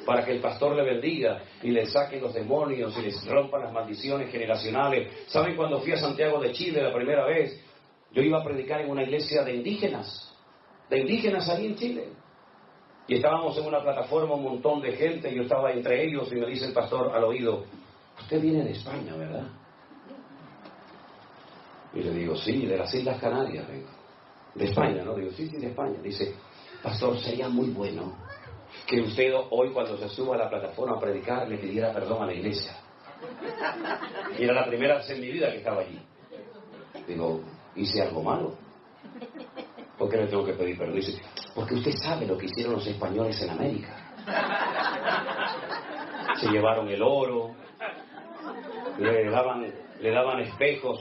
para que el pastor le bendiga y le saquen los demonios y les rompan las maldiciones generacionales. ¿Saben cuando fui a Santiago de Chile la primera vez? Yo iba a predicar en una iglesia de indígenas ahí en Chile. Y estábamos en una plataforma, un montón de gente, y yo estaba entre ellos y me dice el pastor al oído, usted viene de España, ¿verdad? Y le digo, sí, de las Islas Canarias vengo. De España, ¿no? Digo, sí, de España. Dice, pastor, sería muy bueno que usted hoy cuando se suba a la plataforma a predicar le pidiera perdón a la iglesia. Y era la primera vez en mi vida que estaba allí. Digo, ¿hice algo malo? ¿Por qué le tengo que pedir perdón? Dice, porque usted sabe lo que hicieron los españoles en América. Se llevaron el oro, le daban espejos,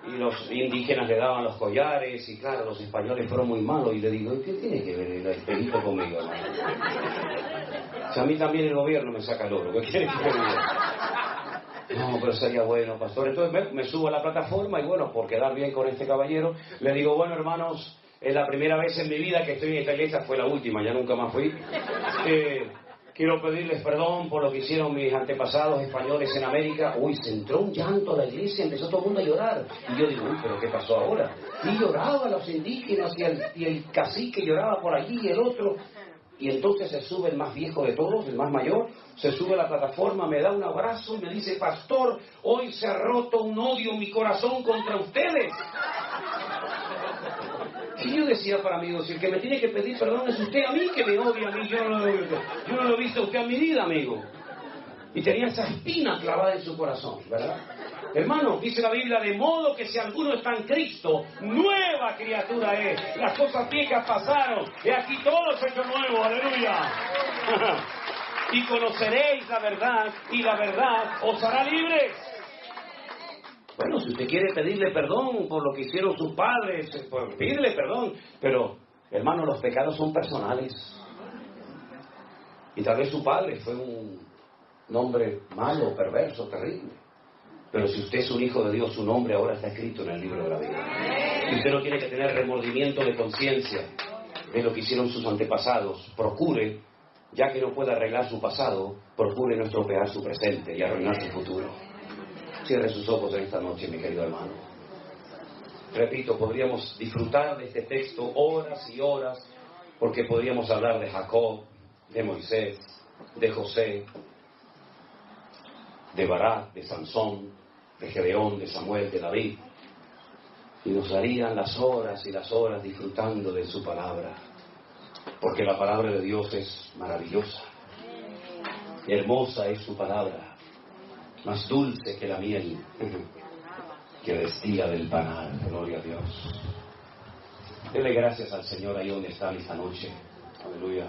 y los indígenas le daban los collares, y claro, los españoles fueron muy malos. Y le digo, ¿qué tiene que ver el espejito conmigo, hermano? O sea, a mí también el gobierno me saca el oro, ¿qué quiere que me diga? No, pero sería bueno, pastor. Entonces me subo a la plataforma y bueno, por quedar bien con este caballero, le digo, bueno, hermanos, es la primera vez en mi vida que estoy en esta iglesia, fue la última, ya nunca más fui. Quiero pedirles perdón por lo que hicieron mis antepasados españoles en América. Uy, se entró un llanto a la iglesia, empezó todo el mundo a llorar. Y yo digo, uy, pero ¿qué pasó ahora? Y lloraban los indígenas y el cacique lloraba por allí y el otro. Y entonces se sube el más viejo de todos, el más mayor, se sube a la plataforma, me da un abrazo y me dice, pastor, hoy se ha roto un odio en mi corazón contra ustedes. Y yo decía para mí, si el que me tiene que pedir perdón es usted, a mí que me odia, a mí yo no lo he visto a usted en mi vida, amigo. Y tenía esa espina clavada en su corazón, ¿verdad? Hermano, dice la Biblia, de modo que si alguno está en Cristo, nueva criatura es. Las cosas viejas pasaron, y aquí todo se ha hecho nuevo, aleluya. Y conoceréis la verdad, y la verdad os hará libres. Bueno, si usted quiere pedirle perdón por lo que hicieron sus padres, pues pídele perdón. Pero, hermano, los pecados son personales. Y tal vez su padre fue un hombre malo, perverso, terrible. Pero si usted es un hijo de Dios, su nombre ahora está escrito en el libro de la vida. Y usted no tiene que tener remordimiento de conciencia de lo que hicieron sus antepasados. Procure, ya que no puede arreglar su pasado, procure no estropear su presente y arruinar su futuro. Cierre sus ojos en esta noche, mi querido hermano. Repito, podríamos disfrutar de este texto horas y horas, porque podríamos hablar de Jacob, de Moisés, de José, de Barak, de Sansón, de Gedeón, de Samuel, de David. Y nos darían las horas y las horas disfrutando de su palabra. porque la palabra de Dios es maravillosa. Hermosa es su palabra, más dulce que la miel que destila del panal. Gloria a Dios. Dele gracias al Señor ahí donde está esta noche. Aleluya.